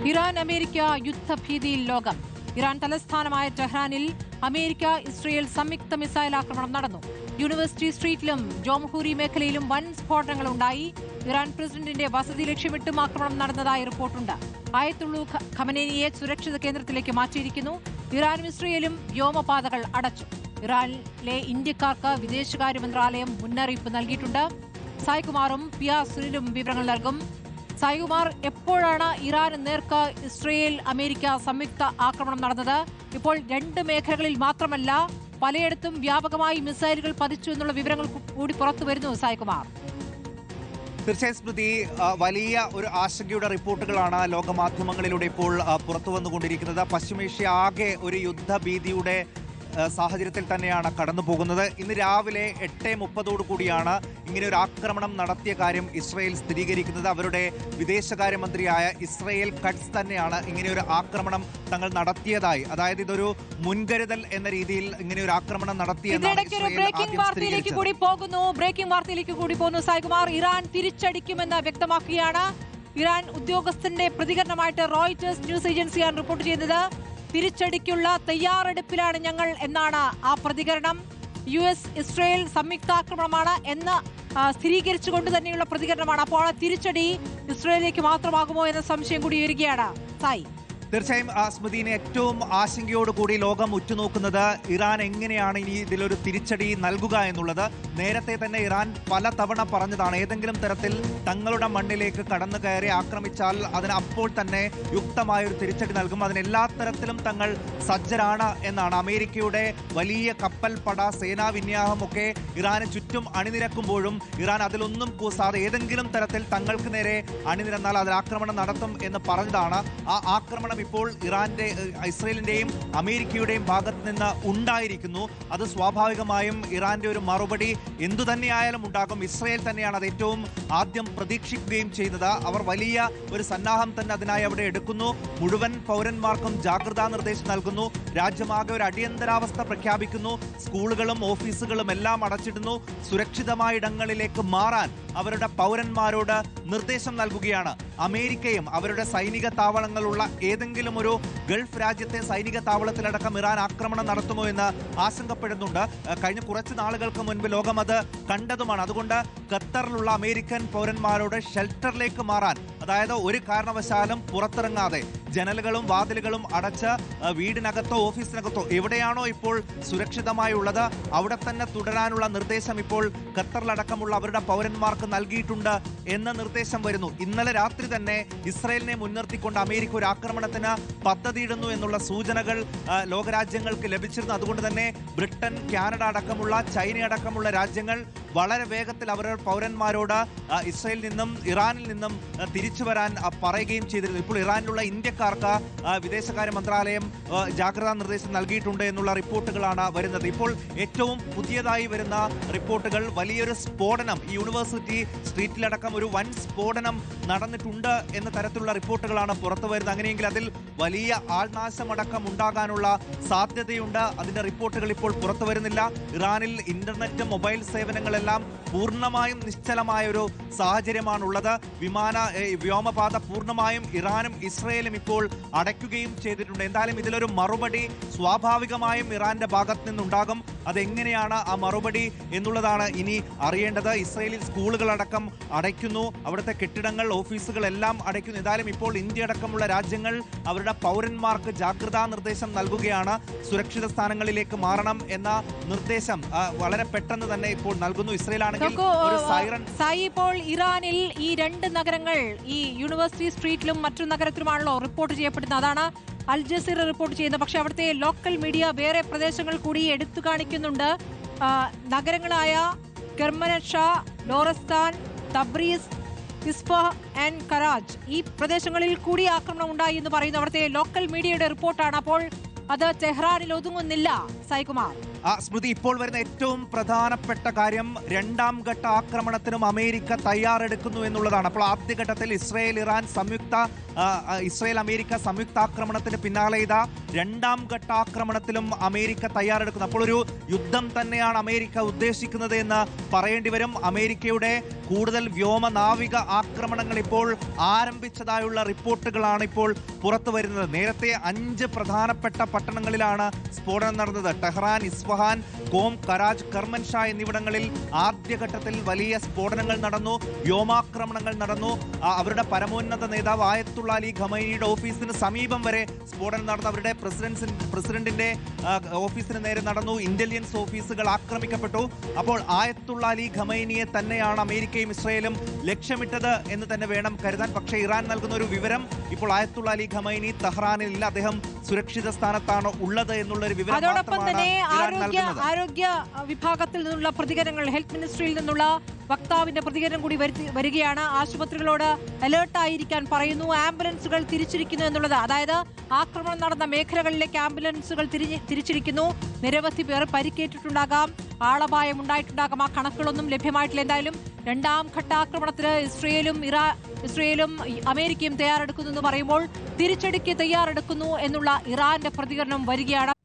Iran America യുദ്ധഭീതിയിൽ ലോകം. Iran തലസ്ഥാനമായ ടെഹ്റാനിൽ America Israel സംയുക്ത മിസൈൽ ആക്രമണം നടന്നു. യൂണിവേഴ്സിറ്റി സ്ട്രീറ്റിലും ജോംഹൂരി മേഖലയിലും വൻ സ്ഫോടനങ്ങൾ ഉണ്ടായി. ഇറാൻ പ്രസിഡന്റിന്റെ വസതി ലക്ഷ്യമിട്ടും ആക്രമണം നടന്നതായി റിപ്പോർട്ടുണ്ട്. ആയത്തുള്ളു ഖമനേനിയെ സുരക്ഷിത കേന്ദ്രത്തിലേക്ക് മാറ്റിയിരിക്കുന്നു. ഇറാനും ഇസ്രയേലും വ്യോമപാതകൾ അടച്ചു. ഇറാനിലെ ഇന്ത്യക്കാർക്ക് വിദേശകാര്യ മന്ത്രാലയം മുന്നറിയിപ്പ് നൽകിയിട്ടുണ്ട്. സായ്കുമാറും പിയ സുനിലും വിവരങ്ങൾ നൽകും. സായ്കുമാർ, എപ്പോഴാണ് ഇറാന് നേർക്ക് ഇസ്രയേൽ അമേരിക്ക സംയുക്ത ആക്രമണം നടന്നത്? ഇപ്പോൾ രണ്ട് മേഖലകളിൽ മാത്രമല്ല, പലയിടത്തും വ്യാപകമായി മിസൈലുകൾ പതിച്ചു എന്നുള്ള വിവരങ്ങൾ കൂടി പുറത്തു വരുന്നു. സായ്കുമാർ, തീർച്ചയായും സ്മൃതി, വലിയ ഒരു ആശങ്കയുടെ റിപ്പോർട്ടുകളാണ് ലോകമാധ്യമങ്ങളിലൂടെ ഇപ്പോൾ പുറത്തു വന്നുകൊണ്ടിരിക്കുന്നത്. പശ്ചിമേഷ്യ ആകെ ഒരു യുദ്ധഭീതിയുടെ സാഹചര്യത്തിൽ തന്നെയാണ് കടന്നു പോകുന്നത്. ഇന്ന് രാവിലെ 8:30 കൂടിയാണ് ഇങ്ങനെ ഒരു ആക്രമണം നടത്തിയ കാര്യം ഇസ്രയേൽ സ്ഥിരീകരിക്കുന്നത്. അവരുടെ വിദേശകാര്യമന്ത്രിയായ ഇസ്രയേൽ കട്സ് തന്നെയാണ് ഇങ്ങനെ ഒരു ആക്രമണം തങ്ങൾ നടത്തിയതായി, അതായത് ഇതൊരു മുൻകരുതൽ എന്ന രീതിയിൽ ഇങ്ങനെ ഒരു ആക്രമണം നടത്തിയെന്നാണ് ബ്രേക്കിംഗ് വാർത്തയിലേക്ക് കൂടി പോകുന്നു. സായ്കുമാർ, ഇറാൻ തിരിച്ചടിക്കുമെന്ന് വ്യക്തമാക്കുകയാണ്. ഇറാൻ ഉദ്യോഗസ്ഥന്റെ പ്രതികരണമായിട്ട് റോയിറ്റേഴ്സ് ന്യൂസ് ഏജൻസിയാണ് റിപ്പോർട്ട് ചെയ്യുന്നത്. തിരിച്ചടിക്കുള്ള തയ്യാറെടുപ്പിലാണ് ഞങ്ങൾ എന്നാണ് ആ പ്രതികരണം. US ഇസ്രയേൽ സംയുക്താക്രമണമാണ് എന്ന് സ്ഥിരീകരിച്ചുകൊണ്ട് തന്നെയുള്ള പ്രതികരണമാണ്. അപ്പോൾ തിരിച്ചടി ഇസ്രയേലിലേക്ക് മാത്രമാകുമോ എന്ന സംശയം കൂടി വരികയാണ്. സായി, തീർച്ചയായും സ്മൃതിനെ ഏറ്റവും ആശങ്കയോടുകൂടി ലോകം ഉറ്റുനോക്കുന്നത് ഇറാൻ എങ്ങനെയാണ് ഇനി ഇതിലൊരു തിരിച്ചടി നൽകുക എന്നുള്ളത്. നേരത്തെ തന്നെ ഇറാൻ പല തവണ പറഞ്ഞതാണ്, ഏതെങ്കിലും തരത്തിൽ തങ്ങളുടെ മണ്ണിലേക്ക് കടന്നു കയറി ആക്രമിച്ചാൽ അതിന് അപ്പോൾ തന്നെ യുക്തമായൊരു തിരിച്ചടി നൽകും, അതിന് എല്ലാ തരത്തിലും തങ്ങൾ സജ്ജരാണ് എന്നാണ്. അമേരിക്കയുടെ വലിയ കപ്പൽ പട സേനാ വിന്യാസമൊക്കെ ഇറാന് ചുറ്റും അണിനിരക്കുമ്പോഴും ഇറാൻ അതിലൊന്നും കൂസാതെ ഏതെങ്കിലും തരത്തിൽ തങ്ങൾക്ക് നേരെ അണിനിരന്നാൽ അതിൽ ആക്രമണം നടത്തും എന്ന് പറഞ്ഞതാണ്. ആ ആക്രമണം ഇപ്പോൾ ഇസ്രയേലിന്റെയും അമേരിക്കയുടെയും ഭാഗത്ത് നിന്ന് ഉണ്ടായിരിക്കുന്നു. അത് സ്വാഭാവികമായും ഇറാന്റെ ഒരു മറുപടി എന്തു തന്നെയായാലും ഉണ്ടാകും. ഇസ്രയേൽ തന്നെയാണ് അത് ഏറ്റവും ആദ്യം പ്രതീക്ഷിക്കുകയും ചെയ്യുന്നത്. അവർ വലിയ ഒരു സന്നാഹം തന്നെ അതിനായി അവിടെ എടുക്കുന്നു. മുഴുവൻ പൗരന്മാർക്കും ജാഗ്രതാ നിർദ്ദേശം നൽകുന്നു. രാജ്യമാകെ ഒരു അടിയന്തരാവസ്ഥ പ്രഖ്യാപിക്കുന്നു. സ്കൂളുകളും ഓഫീസുകളും എല്ലാം അടച്ചിടുന്നു. സുരക്ഷിതമായ ഇടങ്ങളിലേക്ക് മാറാൻ അവരുടെ പൗരന്മാരോട് നിർദ്ദേശം നൽകുകയാണ്. അമേരിക്കയും അവരുടെ സൈനിക താവളങ്ങളുള്ള ഏതെങ്കിലും ഒരു ഗൾഫ് രാജ്യത്തെ സൈനിക താവളത്തിലടക്കം ഇറാൻ ആക്രമണം നടത്തുമോ എന്ന് ആശങ്കപ്പെടുന്നുണ്ട്. കഴിഞ്ഞ കുറച്ച് നാളുകൾക്ക് മുൻപ് ലോകം അത് കണ്ടതുമാണ്. അതുകൊണ്ട് ഖത്തറിലുള്ള അമേരിക്കൻ പൗരന്മാരോട് ഷെൽട്ടറിലേക്ക് മാറാൻ, അതായത് ഒരു കാരണവശാലും പുറത്തിറങ്ങാതെ ജനലുകളും വാതിലുകളും അടച്ച് വീടിനകത്തോ ഓഫീസിനകത്തോ എവിടെയാണോ ഇപ്പോൾ സുരക്ഷിതമായുള്ളത് അവിടെ തന്നെ തുടരാനുള്ള നിർദ്ദേശം ഇപ്പോൾ ഖത്തറിലടക്കമുള്ള അവരുടെ പൗരന്മാർക്ക് നൽകിയിട്ടുണ്ട് എന്ന നിർദ്ദേശം വരുന്നു. ഇന്നലെ രാത്രി തന്നെ ഇസ്രയേലിനെ മുൻനിർത്തിക്കൊണ്ട് അമേരിക്ക ഒരു ആക്രമണത്തിന് പദ്ധതിയിടുന്നു എന്നുള്ള സൂചനകൾ ലോകരാജ്യങ്ങൾക്ക് ലഭിച്ചിരുന്നു. അതുകൊണ്ട് തന്നെ ബ്രിട്ടൻ, കാനഡ അടക്കമുള്ള ചൈന അടക്കമുള്ള രാജ്യങ്ങൾ വളരെ വേഗത്തിൽ അവരുടെ പൗരന്മാരോട് ഇസ്രയേലിൽ നിന്നും ഇറാനിൽ നിന്നും തിരിച്ചു വരാൻ പറയുകയും ചെയ്തിരുന്നു. ഇപ്പോൾ ഇറാനിലുള്ള ഇന്ത്യക്കാർക്ക് വിദേശകാര്യ മന്ത്രാലയം ജാഗ്രതാ നിർദ്ദേശം നൽകിയിട്ടുണ്ട് എന്നുള്ള റിപ്പോർട്ടുകളാണ് വരുന്നത്. ഇപ്പോൾ ഏറ്റവും പുതിയതായി വരുന്ന റിപ്പോർട്ടുകൾ വലിയൊരു സ്ഫോടനം ഈ യൂണിവേഴ്സിറ്റി സ്ട്രീറ്റിലടക്കം ഒരു വൻ സ്ഫോടനം നടന്നിട്ടുണ്ട് എന്ന തരത്തിലുള്ള റിപ്പോർട്ടുകളാണ് പുറത്തു വരുന്നത്. അങ്ങനെയെങ്കിൽ അതിൽ വലിയ ആൾനാശമടക്കം ഉണ്ടാകാനുള്ള സാധ്യതയുണ്ട്. അതിന്റെ റിപ്പോർട്ടുകൾ ഇപ്പോൾ പുറത്തു വരുന്നില്ല. ഇറാനിൽ ഇന്റർനെറ്റ്, മൊബൈൽ സേവനങ്ങളെല്ലാം പൂർണ്ണമായും നിശ്ചലമായ ഒരു സാഹചര്യമാണുള്ളത്. വ്യോമപാത പൂർണ്ണമായും ഇറാനും ഇസ്രയേലും ഇപ്പോൾ അടയ്ക്കുകയും ചെയ്തിട്ടുണ്ട്. എന്തായാലും ഇതിലൊരു മറുപടി സ്വാഭാവികമായും ഇറാന്റെ ഭാഗത്ത് നിന്നുണ്ടാകും. അതെങ്ങനെയാണ് ആ മറുപടി എന്നുള്ളതാണ് ഇനി അറിയേണ്ടത്. ഇസ്രയേലിൽ സ്കൂളുകളടക്കം അടയ്ക്കുന്നു, അവിടുത്തെ കെട്ടിടങ്ങൾ, ഓഫീസുകൾ എല്ലാം അടയ്ക്കുന്നു. എന്തായാലും ഇപ്പോൾ ഇന്ത്യ അടക്കമുള്ള രാജ്യങ്ങൾ അവരുടെ പൗരന്മാർക്ക് ജാഗ്രതാ നിർദ്ദേശം നൽകുകയാണ്. സുരക്ഷിത സ്ഥാനങ്ങളിലേക്ക് മാറണം എന്ന നിർദ്ദേശം വളരെ പെട്ടെന്ന് തന്നെ ഇപ്പോൾ നൽകുന്നു. ഇസ്രയേലാണെങ്കിൽ ഒരു സൈറൺ. ഇപ്പോൾ ഇറാനിൽ ഈ രണ്ട് നഗരങ്ങൾ, ഈ യൂണിവേഴ്സിറ്റി സ്ട്രീറ്റിലും മറ്റു നഗരത്തിലുമാണല്ലോ റിപ്പോർട്ട് ചെയ്യപ്പെടുന്നത്. അതാണ് അൽ ജസീറ റിപ്പോർട്ട് ചെയ്യുന്നത്. പക്ഷെ അവിടുത്തെ ലോക്കൽ മീഡിയ വേറെ പ്രദേശങ്ങൾ കൂടി എടുത്തു കാണിക്കുന്നുണ്ട്. നഗരങ്ങളായ കെർമൻഷാ, ലോറസ്താൻ, തബ്രീസ്, ഇസ്ഫഹാൻ ആൻഡ് കറാജ്, ഈ പ്രദേശങ്ങളിൽ കൂടി ആക്രമണം ഉണ്ടായി എന്ന് പറയുന്നു അവിടുത്തെ ലോക്കൽ മീഡിയയുടെ റിപ്പോർട്ടാണ്. അപ്പോൾ അത് ടെഹ്റാനിൽ ഒതുങ്ങുന്നില്ല. സായ്കുമാർ. സ്മൃതി, ഇപ്പോൾ വരുന്ന ഏറ്റവും പ്രധാനപ്പെട്ട കാര്യം രണ്ടാം ഘട്ട ആക്രമണത്തിനും അമേരിക്ക തയ്യാറെടുക്കുന്നു എന്നുള്ളതാണ്. അപ്പോൾ ആദ്യഘട്ടത്തിൽ ഇസ്രയേൽ അമേരിക്ക സംയുക്താക്രമണത്തിന് പിന്നാലെ ഇതാ രണ്ടാം ഘട്ട ആക്രമണത്തിലും അമേരിക്ക തയ്യാറെടുക്കുന്നു. അപ്പോൾ ഒരു യുദ്ധം തന്നെയാണ് അമേരിക്ക ഉദ്ദേശിക്കുന്നത് എന്ന് പറയേണ്ടി വരും. അമേരിക്കയുടെ കൂടുതൽ വ്യോമ നാവിക ആക്രമണങ്ങൾ ഇപ്പോൾ ആരംഭിച്ചതായുള്ള റിപ്പോർട്ടുകളാണ് ഇപ്പോൾ പുറത്തു വരുന്നത്. നേരത്തെ 5 പ്രധാനപ്പെട്ട പട്ടണങ്ങളിലാണ് സ്ഫോടനം നടന്നത്. ടെഹ്റാൻ, ഇസ്ഫഹാൻ, കോം, കരാജ്, കർമൻഷാ എന്നിവിടങ്ങളിൽ ആദ്യഘട്ടത്തിൽ വലിയ സ്ഫോടനങ്ങൾ നടന്നു, വ്യോമാക്രമണങ്ങൾ നടന്നു. അവരുടെ പരമോന്നത നേതാവ് ആയത്തുള്ള അലി ഖമൈനിയുടെ ഓഫീസിന് സമീപം വരെ സ്ഫോടനം നടന്നു. അവരുടെ പ്രസിഡന്റിന്റെ ഓഫീസിന് നേരെ നടന്നു. ഇന്റലിജൻസ് ഓഫീസുകൾ ആക്രമിക്കപ്പെട്ടു. അപ്പോൾ ആയത്തുള്ള അലി ഖമൈനിയെ തന്നെയാണ് അമേരിക്കയും ഇസ്രയേലും ലക്ഷ്യമിട്ടത് എന്ന് തന്നെ വേണം കരുതാൻ. പക്ഷേ ഇറാൻ നൽകുന്ന ഒരു വിവരം, ഇപ്പോൾ ആയത്തുള്ള അലി ഖമൈനി തെഹ്റാനിൽ ഇല്ല, അദ്ദേഹം സുരക്ഷിത സ്ഥാനത്താണ് ഉള്ളത് എന്നുള്ള ഒരു വിവരം. അതോടൊപ്പം തന്നെ ആരോഗ്യ വിഭാഗത്തിൽ നിന്നുള്ള പ്രതികരണങ്ങൾ, ഹെൽത്ത് മിനിസ്ട്രിയിൽ നിന്നുള്ള വക്താവിന്റെ പ്രതികരണം കൂടി വരികയാണ്. ആശുപത്രികളോട് അലേർട്ടായിരിക്കാൻ പറയുന്നു. ആംബുലൻസുകൾ തിരിച്ചിരിക്കുന്നു എന്നുള്ളത്, അതായത് ആക്രമണം നടന്ന മേഖലകളിലേക്ക് ആംബുലൻസുകൾ തിരിച്ചിരിക്കുന്നു. നിരവധി പേർ പരിക്കേറ്റിട്ടുണ്ടാകാം, ആളപായം ഉണ്ടായിട്ടുണ്ടാകാം. ആ കണക്കുകളൊന്നും ലഭ്യമായിട്ടില്ല. എന്തായാലും രണ്ടാം ഘട്ടാക്രമണത്തിന് ഇസ്രയേലും അമേരിക്കയും തയ്യാറെടുക്കുന്നു എന്ന് പറയുമ്പോൾ തിരിച്ചടിക്ക് തയ്യാറെടുക്കുന്നു എന്നുള്ള ഇറാന്റെ പ്രതികരണം വരികയാണ്.